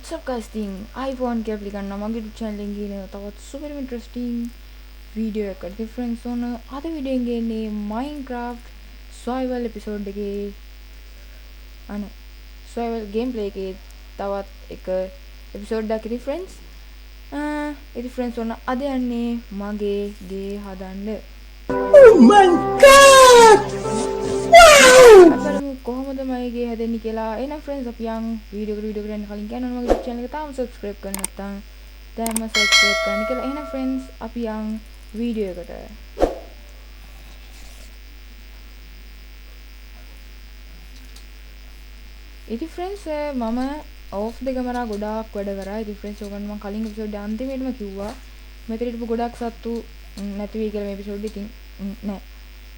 What's up guys thing iPhone එක ඇප්ලි ගන්න මගේ YouTube channel එකෙන් ගේන තවත් super interesting video එකකට difference on අද වීඩියෝ එකෙන් ගේන්නේ Minecraft survival episode එකේ අනේ survival gameplay එකේ තවත් එක episode එකක difference difference on අද යන්නේ මගේ ගේ හදන්න. Oh my god! බලමු කොහොමද මගේ ගේ හැදෙන්නේ කියලා. එහෙනම් friends අපි යන් වීඩියෝ එකට යන්න කලින් කියන්න ඕන මගේ channel එක තාම subscribe කරන්න නැත්නම් දැන්ම subscribe කරන්න කියලා. එහෙනම් friends අපි යන් වීඩියෝ එකට. ඉතින් friends මම off the camera ගොඩාක් වැඩ කරා. ඉතින් friends ඔයගොල්ලෝ මම කලින් episode එක අන්තිමේටම කිව්වා මෙතන හිටපු ගොඩක් සත්තු නැති වෙයි කියලා මේ episode එකකින් නෑ.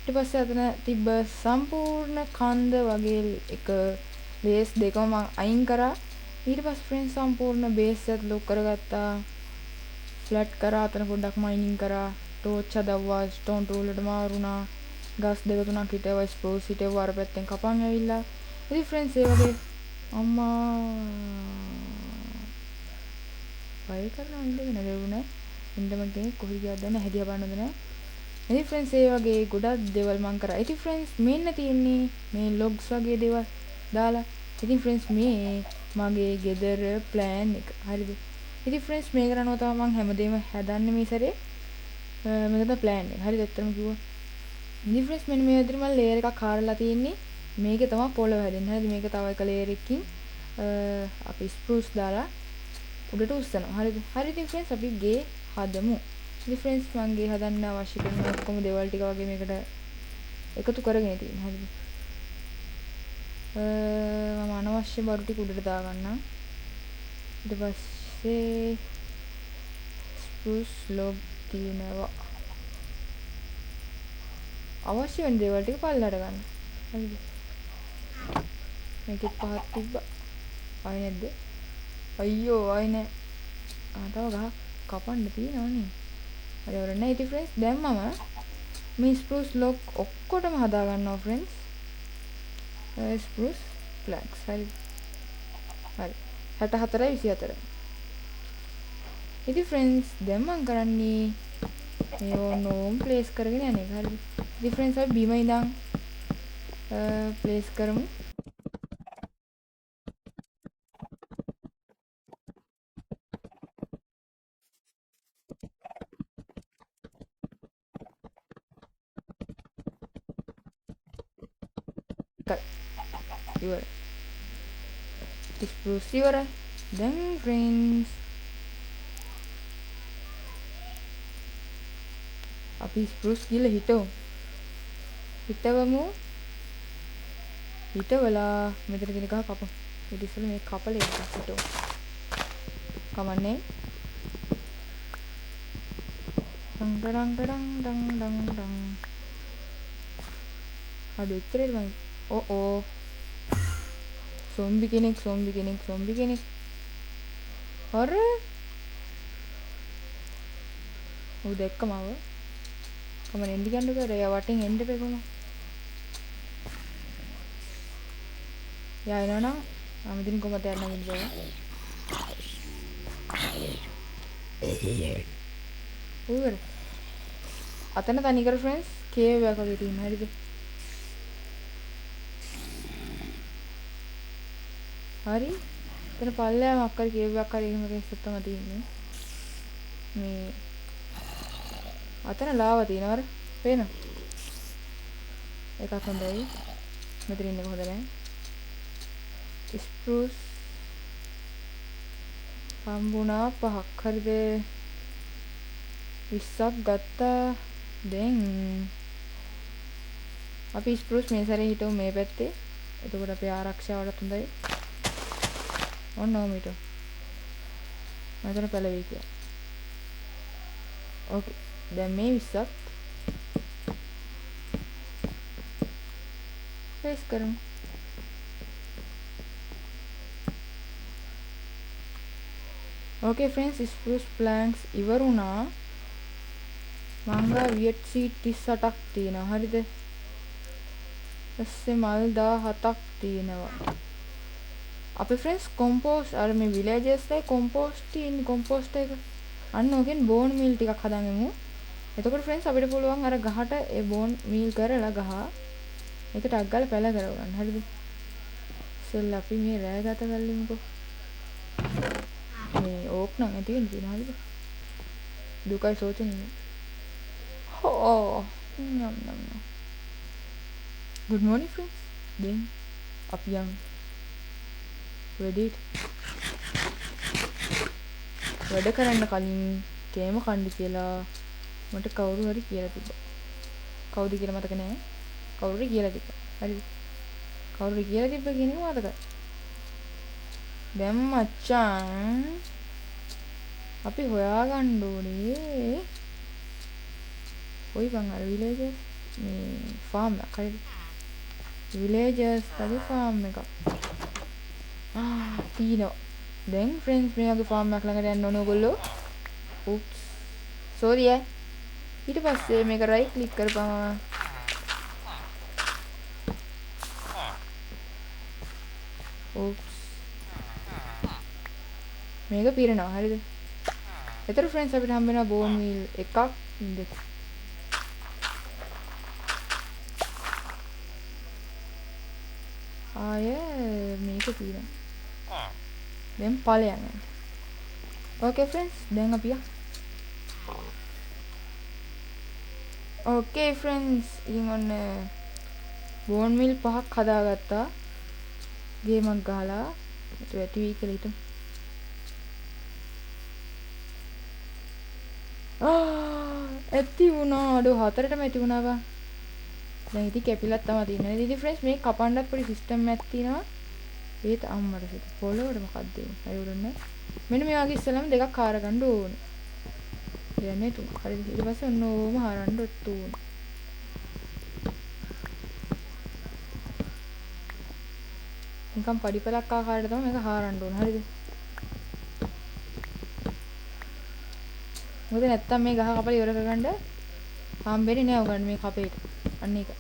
ඊට පස්සේ අතන තිබ්බ සම්පූර්ණ කන්ද වගේ එක බේස් දෙකම මම අයින් කරා. ඊට පස්සේ friends සම්පූර්ණ බේස් එක ලොක් කරගත්තා. ෆ්ලැට් කරා. අතන පොඩ්ඩක් මයිනින් කරා. ටෝච් හදවවා. ස්ටෝන් ටූල් වලට මාරුණා. ගස් දෙක තුනක් හිටවවා. ස්පෝස් හිටවවා. අර පැත්තෙන් කපන් ඇවිල්ලා. ඉතින් friends ඒ වගේ අම්මා වයි කරනවා ඉඳගෙන ලැබුණා. ඉඳම කෙනෙක් කොහේ ගියද නැහැ. හැදියා බලන්නද නැහැ. ඉතින් friends ඒ වගේ ගොඩක් දේවල් මම කරා. ඉතින් friends මෙන්න තියෙන්නේ මේ logs වගේ දේවල් දාලා. ඉතින් friends මේ මගේ ගෙදර plan එක. හරිද? ඉතින් friends මේක කරනවා තමයි මම හැමදේම හදන්නේ මේ සැරේ. මේක තමයි plan එක. හරිද? ඇත්තටම කිව්වා. ඉතින් friends මෙන්න මේ විදිහට මම layer එකක් හාරලා තියෙන්නේ. මේකේ තමයි පොළව හැදෙන්නේ. හරිද? මේක තව එක layer එකකින් අපි spruce දාලා උඩට උස්සනවා. හරිද? හරි ඉතින් friends අපි ගේ හදමු. ඉතින් friends මම ගේ හදන්න අවශ්‍ය කරන ඔක්කොම දේවල් ටික වගේ මේකට එකතු කරගෙන තියෙනවා. හරිද? මම අනවශ්‍ය බරු ටික උඩට දාගන්නම්. ඊට පස්සේ spruce log තියෙනවා. අවශ්‍ය වෙන දේවල් ටික පල්ලයට ගන්න. හරිද? මේකෙත් පහක් තිබ්බා. ආයි නැද්ද? අයියෝ ආයි නෑ. තව ගහ කපන්න තියෙනවනේ. හරි වරනේ. ඉතින් friends දැන් මම මේ spruce log ඔක්කොටම හදා ගන්නවා friends. spruce planks. හරි. හරි. 64යි 24. ඉතින් friends දැන් මම කරන්නේ මේ ඕනෝම් ප්ලේස් කරගෙන යන එක. හරිද? ඉතින් friends අපි බිම ඉඳන් ප්ලේස් කරමු. ඉවරයි. spruce ඉවරයි. දැන් friends අපි spruce ගිහලා හිටවමු. හිටවලා මෙතන තියෙන ගහ කපමු. ඊට ඉස්සෙල්ලා මේ කපලේ එකක් හිටවමු. කමන්නේ. ඩං අද උත්තරේ මම ඕ zombie කෙනෙක් අර ඔව් දැක්කම ආව කමන එන්න ගන්න බෑ යා වටින් එන්න බෑ කොහොම යා එනවනම් මම ඉතින් කොහමද යන්න ගිහින් බෑ අතන තනිකර friends කේව් එකක් වගේ තියෙනවා හරිද හරි එතන පල්ලෑම අක්කර කේව් එකක් හරි එහෙම කෙනෙක් තමයි තියෙන්නේ මේ අතන ලාව තියෙනවා අර පේනවද එකක් හොඳයි මෙතන ඉන්නේ කොහොමද නැහැ spruce හම්බුණා 5ක් හරිද 20ක් ගත්තා දැන් අපි spruce මේ සැරේ හිටමු මේ පැත්තේ එතකොට අපේ ආරක්ෂාවටත් හොඳයි ඔන්න ඔහම හිටමු මම පැලවෙයි කියලා ඕකේ දැන් මේ 20ක් ප්‍රෙස් කරමු ඕකේ friends spruce planks ඉවර වුණා මංගා වියට් සීඩ් 38ක් තියෙනවා හරිද ඊපස්සේ මල් 17ක් තියෙනවා අපේ ෆ්‍රෙන්ඩ්ස් කොම්පෝස්ට් අර මේ විලේජර්ස් ලයි කොම්පෝස්ට් තියෙන කොම්පෝස්ට් එක අන්න ඕකෙන් බෝන් මීල් ටිකක් හදාගමු. එතකොට ෆ්‍රෙන්ඩ්ස් අපිට පුළුවන් අර ගහට ඒ බෝන් මීල් කරලා ගහ ඒක ටක් ගාලා පැල කරවන්න. හරිද? ඉතින් අපි මේ රෑ ගත කරලිමුකෝ. මේ ඕක් නම් ඇති වෙන්න තියෙන හරිද? දුකයි සෝචන්නේ. Oh, yum yum yum. Good morning, friends. Then, up young. Ready? වැඩ කරන්න කලින් කේම කණ්ඩි කියලා මට කවුරු හරි කියලා තිබ්බා. කවුද කියලා මතක නෑ. කවුරු හරි කියලා තිබ්බා. හරිද? කවුරු හරි කියලා තිබ්බ කියන එක මතකයි. දැන් මචං අපි හොයාගන්න ඕනේ. කොයි බං අර විලේජර්ස් මේ ෆාම් එක හරිද? විලේජර්ස් තගේ ෆාම් එක. තියෙනවා. දැන් ෆ්‍රෙන්ඩ්ස් මේ වගේ ෆාම් එකක් ළඟට යන්න ඕන ඔයගොල්ලෝ. oops sorry ඊට පස්සේ මේක රයිට් ක්ලික් කරපුවම oops මේක පිරෙනවා හරිද? එතකොට ෆ්‍රෙන්ඩ්ස් අපිට හම්බ වෙනවා බෝන් මීල් එකක් දෙක. ආය මේක තියෙනවා. දැන් ඵලයන් යන්න. ඕකේ ෆ්‍රෙන්ඩ්ස් දැන් අපි ඕකේ ෆ්‍රෙන්ඩ්ස් ඉතින් ඔන්න බෝන් මීල් 5ක් හදාගත්තා. ගේමක් ගහලා ඒක වැටි වී කියලා හිතමු. ඇති වුණා. අඩෝ 4ටම ඇති වුණා බා. දැන් ඉතින් කැපිලක් තමයි තියෙන්නේ. ඉතින් ෆ්‍රෙන්ඩ්ස් මේ කපන්නත් පොඩි සිස්ටම් එකක් තියෙනවා. ඒත් අම්මට සිට පොළොවට මොකක්ද දෙන්නේ? හරි උඩන්නේ. මෙන්න මේ වගේ ඉස්සලම දෙකක් හාර ගන්න ඕනේ. කියන්නේ තුන. හරිද? ඊට පස්සේ ඔන්න ඕම හරන්න ඕනේ. නිකන් පඩිපලක් ආකාරයට තමයි මේක හාරන්න ඕනේ. හරිද? මොකද නැත්තම් මේ ගහ කපලා ඉවර කරගන්න හම්බෙන්නේ නෑ උගන්න මේ කපේට. අන්න ඒක.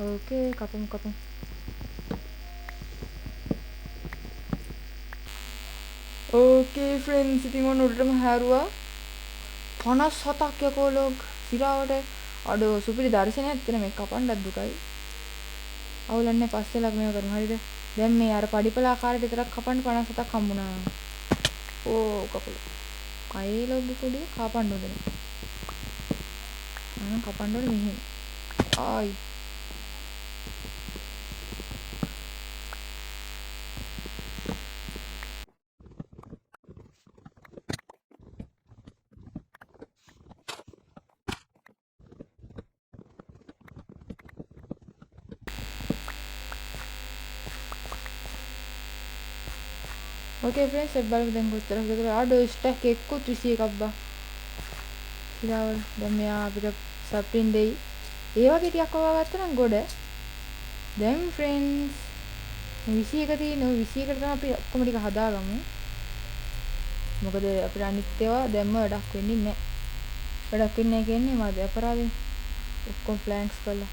ඕකේ කපමු. ඕකේ ෆ්‍රෙන්ඩ්ස් ඉතින් ඔන්න උඩටම හැරුවා 57ක් යකෝ ලොග් සිරාවට. අඩෝ සුපිරි දර්ශනයක් තියෙන මේ කපන්නත් දුකයි. අවුලන්නේ පස්සේ ලග් මේව කරමු. හරිද? දැන් මේ අර පඩිපල ආකාරයට විතරක් කපන්න 57ක් හම්බුණා. ඕ කපල. අය ලොග් පොඩි කපන්න ඕනේ. කපන්න ඕනේ මෙහෙම. ආයි ඕකේ ෆ්‍රෙන්ඩ්ස් ඒක බලමු දැන් කොච්චර හදලා. අඩෝ ස්ටැක් එක්කුත් 21ක් බා. ඉතින් දැන් මෙයා අපිට සප්ලින් දෙයි. ඒ වගේ ටිකක් ඔවා ගත්තා නම් ගොඩ. දැන් ෆ්‍රෙන්ඩ්ස් 21 තියෙනවා. 21ට තමයි අපි ඔක්කොම ටික හදාගමු. මොකද අපිට අනිත් ඒවා දැම්ම වැඩක් වෙන්නේ නැහැ. වැඩක් වෙන්නේ නැහැ කියන්නේ මාද අපරාධේ. ඔක්කොම ප්ලෑන්ක්ස් කරලා.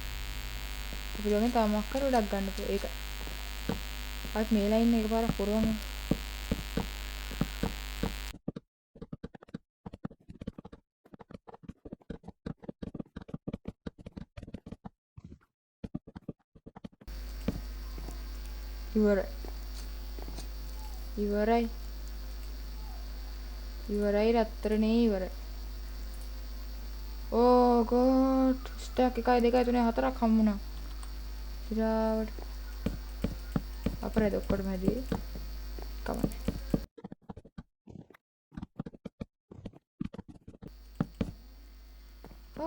අපි ළඟ තාම අක්කර වැඩක් ගන්න පුළුවන්. ඒක. අත් මේ ලයින් එක පාරක් පුරවමු. ඉවරයි රත්තරනේ ඉවරයි. ඕ ගොඩ් ස්ටැක් 1 2 3 4ක් හම්බුණා. ඉරාවට අපරාධ ඔක්කොටම හැදී කමන්නේ.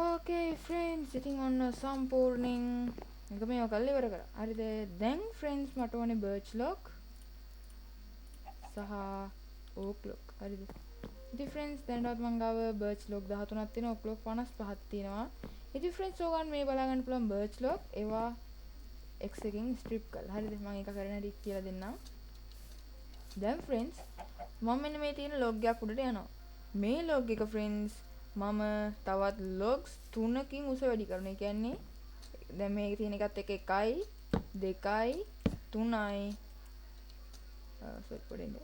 ඕකේ ෆ්‍රෙන්ඩ්ස් ඉතින් ඔන්න සම්පූර්ණයෙන් මේක මේව කරලා ඉවර කරා. හරිද? දැන් ෆ්‍රෙන්ඩ්ස් මට ඕනේ බර්ච් ලොක් සහ ඕක් ලොක්. හරිද? ඉතින් ෆ්‍රෙන්ඩ්ස් දැනටත් මං ගාව බර්ච් ලොක් 13ක් තියෙනවා. ඕක් ලොක් 55ක් තියෙනවා. ඉතින් ෆ්‍රෙන්ඩ්ස් ඕගන් මේ බලා ගන්න පුළුවන් බර්ච් ලොක් ඒවා X එකකින් ස්ට්‍රිප් කරලා. හරිද? මම ඒක කරන හැටි කියලා දෙන්නම්. දැන් ෆ්‍රෙන්ඩ්ස් මම මෙන්න මේ තියෙන ලොග් එකක් උඩට යනවා. මේ ලොග් එක ෆ්‍රෙන්ඩ්ස් මම තවත් ලොග්ස් 3කින් උස වැඩි කරනවා. ඒ කියන්නේ දැන් මේකේ තියෙන එකත් එක එකයි 2යි 3යි සොරි පොඩ්ඩක්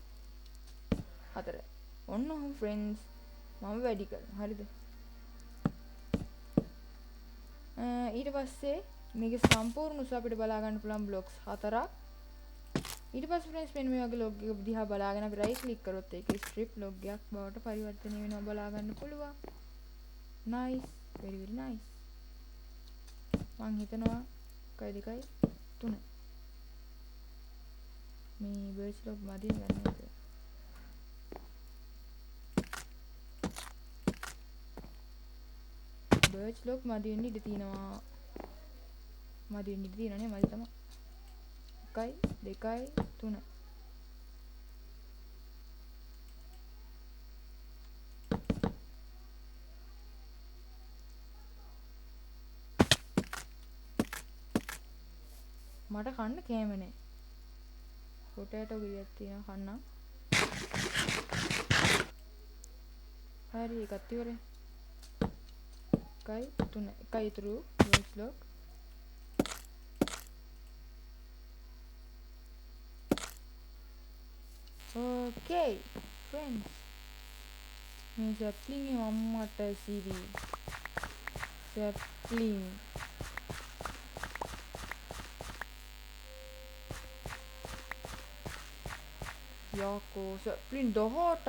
4යි. ඔන්න ඔහොම ෆ්‍රෙන්ඩ්ස් මම වැඩි කරනවා. හරිද? ඊට පස්සේ මේකේ සම්පූර්ණ උස අපිට බලා ගන්න පුළුවන් බ්ලොක්ස් 4ක්. ඊට පස්සේ ෆ්‍රෙන්ඩ්ස් මෙන්න මේ වගේ ලොග් එක දිහා බලාගෙන අපි රයිට් ක්ලික් කරොත් ඒකේ ස්ට්‍රිප් ලොග් එකක් බවට පරිවර්තනය වෙනවා බලා ගන්න පුළුවන්. nice, very very nice. මං හිතනවා 1 2 3 මේ බර්ච් ලොග් මදින් ගන්න එක. බර්ච් ලොග් මදි වෙන්න ඉඩ තියෙනවා. මදි වෙන්න ඉඩ තියෙනවා නේ මදි තමයි. 1 2 3 මට කන්න කෑම නෑ. පොටේටෝ ගිරියක් තියෙනවා කන්න. හරි එකත් ඉවරයි. 1 3 1 ඉතුරු බර්ච් ලොග්. Okay, friends. මේ සැප්ලින් එක අම්මට සිරි. සැප්ලින්. යකෝ සැප්ලින් 18ක්.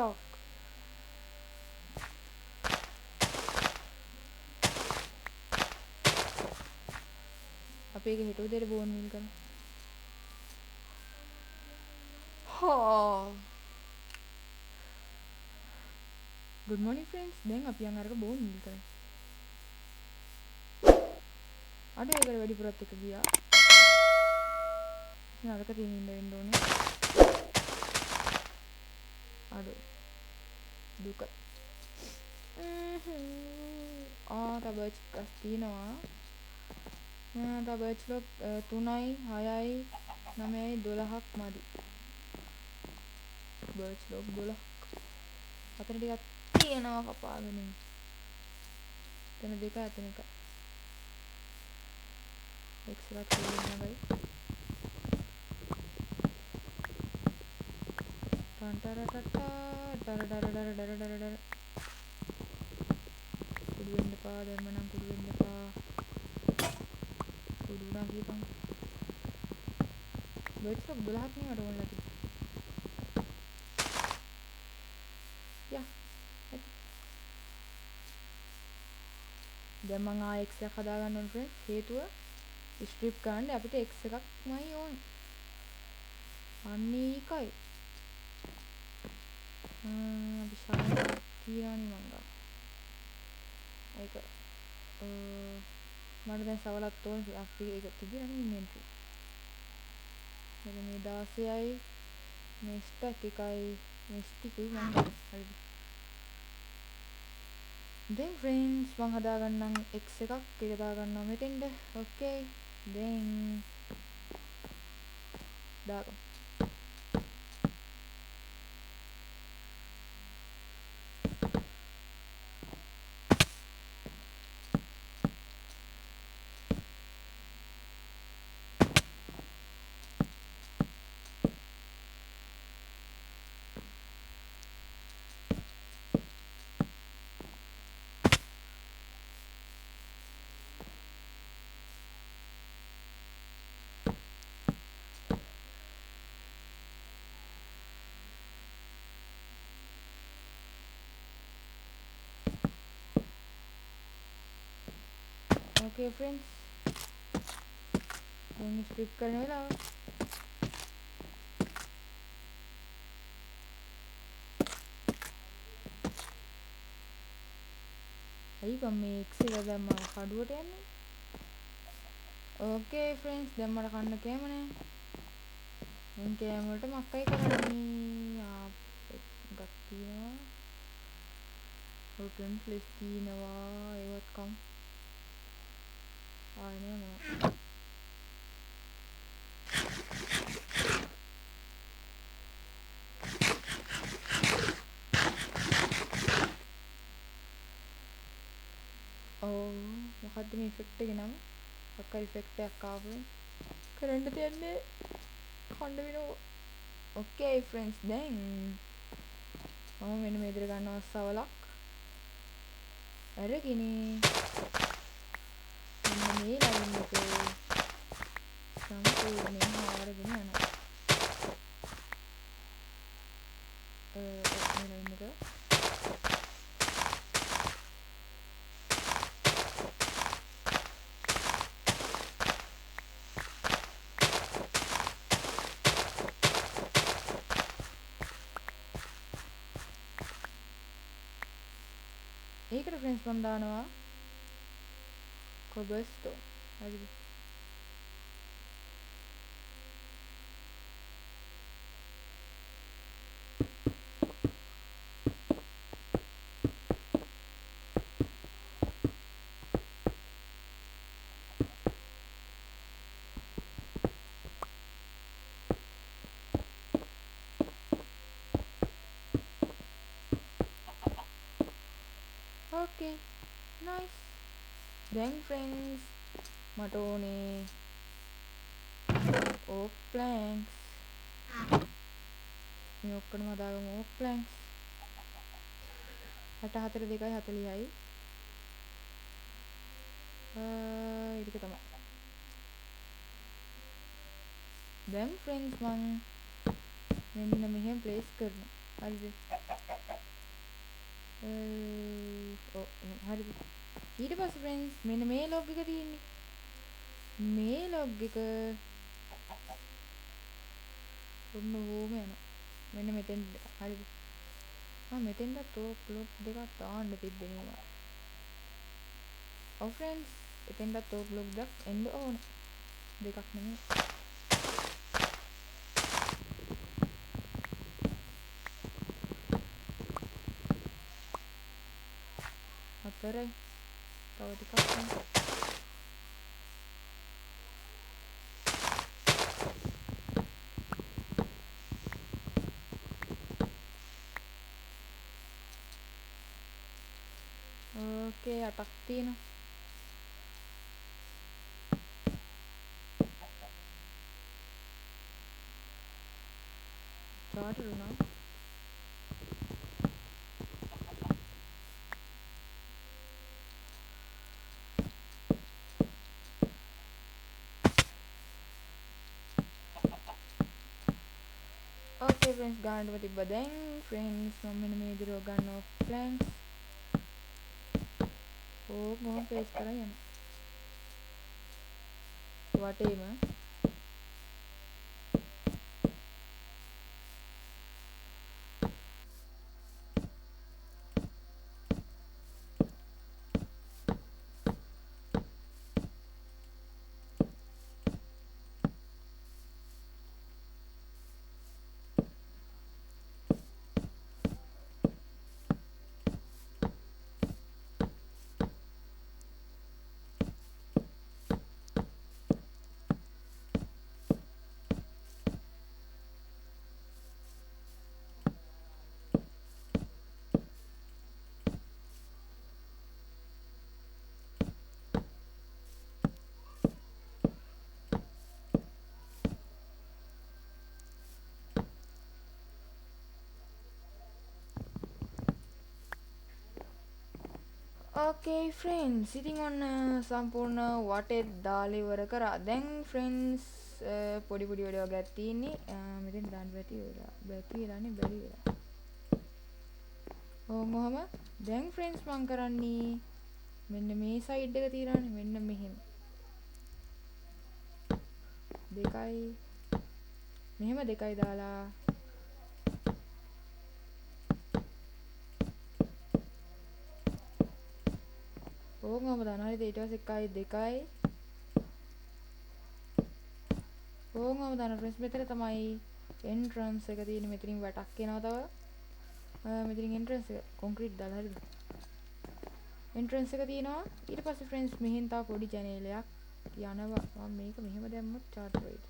අපි ඒක හෙට උදේට බෝන් මිල් කරමු. Good morning friends. දැන් අපි යන් අරක බෝන් මිල් කරමු. අඩේ ඒකට වැඩිපුරත් එක ගියා. නරක තියෙන ඉන්න වෙන්න ඕනේ. අඩේ. දුක. තව බර්ච් එකක් තියෙනවා. තව බර්ච් ලොග් 3යි 6යි 9යි 12ක් මදි. බර්ච් ලොග් 12ක්. අතන ටිකක් තියෙනවා කපාගෙන. එතන 2 එතන 1. x එකක් තියෙනවා ගයි. ටන්ටරටටා කුඩු වෙන්න එපා. දැම්ම නම් කුඩු වෙන්න එපා. කුඩු නම් කියපන්. බර්ච් ලොග් 12ක් නේ මට ඕනලා තියෙන්නේ. යා. දැන් මම ආයෙ x එකක් හදා ගන්න ඕන ෆ්‍රෙන්ඩ්ස්. හේතුව ස්ට්‍රිප් ගන්න අපිට x එකක්මයි ඕනේ. අනේකයි. අපි ශාන්ති තියනවනේ මං ගා. ඒක මට දැන් සවලත් ඕනේ. අපි ඒක තිබුණා නේ ඉන්වෙන්ටරි. මෙන්න මේ 16යි මේ ස්ටැක් එකයි මේ ස්ටිකුයි මං ගන්න. හරිද? දැන් ෆ්‍රෙන්ඩ්ස් මං හදා ගන්නම් x එකක් ඒක දා ගන්නවා මෙතෙන්ද. ඕකේ. දැන් දාගමු. Okay friends, දැන් ස්ට්‍රිප් කරන වෙලාව. අයි බම් මේ x එක දැම්ම කඩුවට යන්නේ. Okay friends, දැන් මට කන්න කෑම නෑ. මං කෑම වලට මක්කයි කරන්නේ. එකක් තියෙනවා. රොටන් ෆ්ලෙෂ් තියෙනවා. ඒවත් කම්. ආනේ නෝ. මොකද්ද මේ ඉෆෙක්ට් එකේ නම? අක්කා ඉෆෙක්ට් එකක් ආවේ. කරන්න තියන්නේ කණ්ඩ වෙනවා. ඕකේ ෆ්‍රෙන්ඩ්ස් දැන් මම මෙන්න මේ විදිහට ගන්නවා සවලක් අරගෙන මෙන්න මේ ලයින් එක සම්පූර්ණයෙන් හාරගෙන යනවා. මේ ලයින් එක ඒකට ෆ්‍රෙන්ඩ්ස් මම දානවා කොබස්ටෝන්. හරිද? ඕකේ නයිස්. දැන් ෆ්‍රෙන්ඩ්ස් මට ඕනේ ඕක් ප්ලෑන්ක්ස්. මේ ඔක්කොම හදාගමු ඕක් ප්ලෑන්ක්ස්. 64 2යි 40යි. ඒක තමයි. දැන් ෆ්‍රෙන්ඩ්ස් මං මෙන්න මෙහෙම ප්ලේස් කරනවා. හරිද? හරිද? ඊට පස්සේ ෆ්‍රෙන්ඩ්ස් මෙන්න මේ ලොග් එක තියෙන්නේ. මේ ලොග් එක ඔන්න ඕම යනවා. මෙන්න මෙතෙන්. හරිද? මෙතෙන්ට ලොග් දෙකක් දාන්න තිබ්බේ නේද? ඔව් ෆ්‍රෙන්ඩ්ස් එතෙන්ට ලොග් දෙකක් එන්න ඕන. දෙකක් නෙමෙයි. හතරයි. තව ටිකක් නේ. ඕකේ 8ක් තියෙනවා. starter වුණා. ඕකේ ෆ්‍රෙන්ඩ්ස් ගන්නටම තිබ්බා. දැන් ෆ්‍රෙන්ඩ්ස් මම මෙන්න මේ විදිහට ගන්නවා ප්ලෑන්ක්ස්. මොකක් පේස් කරා යනවා. වටේම ඕකේ ෆ්‍රෙන්ඩ්ස් ඉතින් ඔන්න සම්පූර්ණ වටේ දාලා ඉවර කරා. දැන් ෆ්‍රෙන්ඩ්ස් පොඩි පොඩි වැඩ වගේක් තියෙන්නේ. මෙතෙන් දාන්න බැටි වෙලානේ බැරි වෙලා. මොහොම දැන් ෆ්‍රෙන්ඩ්ස් මං කරන්නේ මෙන්න මේ සයිඩ් එක තියලානේ මෙන්න මෙහෙම. දෙකයි මෙහෙම දෙකයි දාලා ඕකම දානවා. හරිද? ඊට පස්සේ 1යි 2යි ඕකම දානවා ෆ්‍රෙන්ඩ්ස්. මෙතන තමයි එන්ට්‍රන්ස් එක තියෙන්නේ. මෙතනින් වැටක් එනවා තව. මෙතනින් එන්ට්‍රන්ස් එක කොන්ක්‍රීට් දාලා හරිද? එන්ට්‍රන්ස් එක තියෙනවා. ඊට පස්සේ ෆ්‍රෙන්ඩ්ස් මෙහෙන් තව පොඩි ජනේලයක් යනවා. මම මේක මෙහෙම දැම්මොත් චාට් වෙයිද?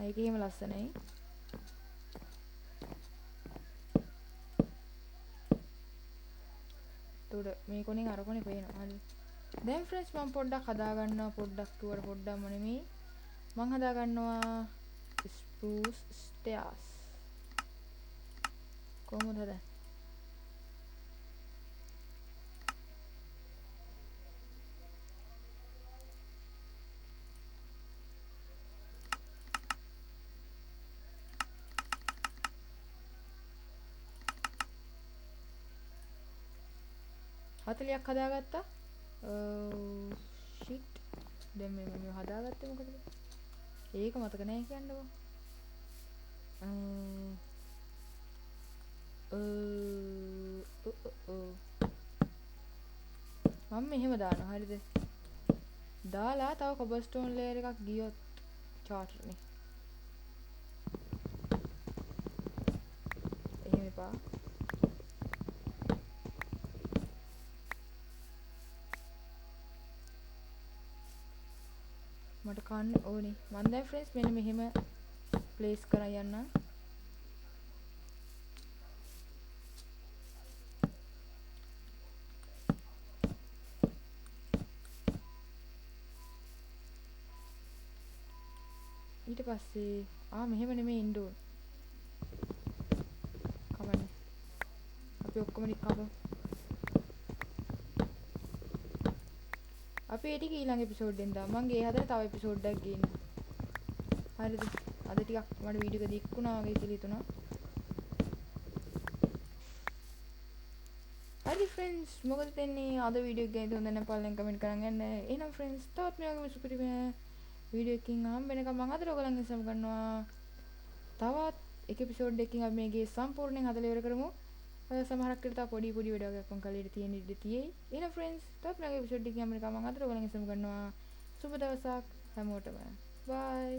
ඒක එහෙම ලස්සනයි. උඩ මේ කොනෙන් අර කොනේ පේනවා. හරිද? දැන් ෆ්‍රෙන්ඩ්ස් මම පොඩ්ඩක් හදා ගන්නවා පොඩ්ඩක් කිව්වට පොඩ්ඩක්ම නෙමෙයි මම හදා ගන්නවා ස්ප්‍රූස් ස්ටෙයාර්ස් කොහොමද හදන්නේ 40ක් හදාගත්තා shit දැන් මේ හදාගත්තේ මොකටද ඒක මතක නැහැ කියන්නකෝ මම මෙහෙම දානවා හරිද දාලා තව කොබල්ස්ටෝන් ලේයර් එකක් ගියොත් චාට්නේ එහෙම එපා මට කන්න ඕනේ මම දැන් ෆ්‍රෙන්ඩ්ස් මෙන්න මෙහෙම ප්ලේස් කරන් යන්න ඊට පස්සේ මෙහෙම නෙමෙයි ඉන්න ඕන කමන්නේ අපි ඔක්කොම නිකම්ම අපි ඒ ටික ඊළඟ එපිසෝඩ් එකෙන් දාමු මම ගේ හදලා තව එපිසෝඩ් එකක් ගේන්න හරිද අද ටිකක් මට වීඩියෝ එක දික් වුණා වගේ කියලා හිතුණා හරි ෆ්‍රෙන්ඩ්ස් මොකද දෙන්නේ අද වීඩියෝ එක ගැන හොඳ නැත්නම් පල්ලෙන් කමෙන්ට් කරන් යන්න එහෙනම් ෆ්‍රෙන්ඩ්ස් තවත් මේ වගේ සුපිරි වීඩියෝ එකකින් හම්බ වෙනකම් මම අද ඔයගලන්ගෙන් සමු ගන්නවා තවත් එක එපිසෝඩ් එකකින් අපි මේකේ සම්පූර්ණයෙන් හදලා ඉවර කරමු සමහරක් විට තව පොඩි වැඩ වගේක් මම කලියට තියෙන ඉඩ තියෙයි එහෙනම් ෆ්‍රෙන්ඩ්ස් තවත් මේ වගේ එපිසෝඩ් එකකින් හම්බ වෙනකම් මම අද ඔයගලන්ගෙන් සමු ගන්නවා සුබ දවසක් හැමෝටම බයි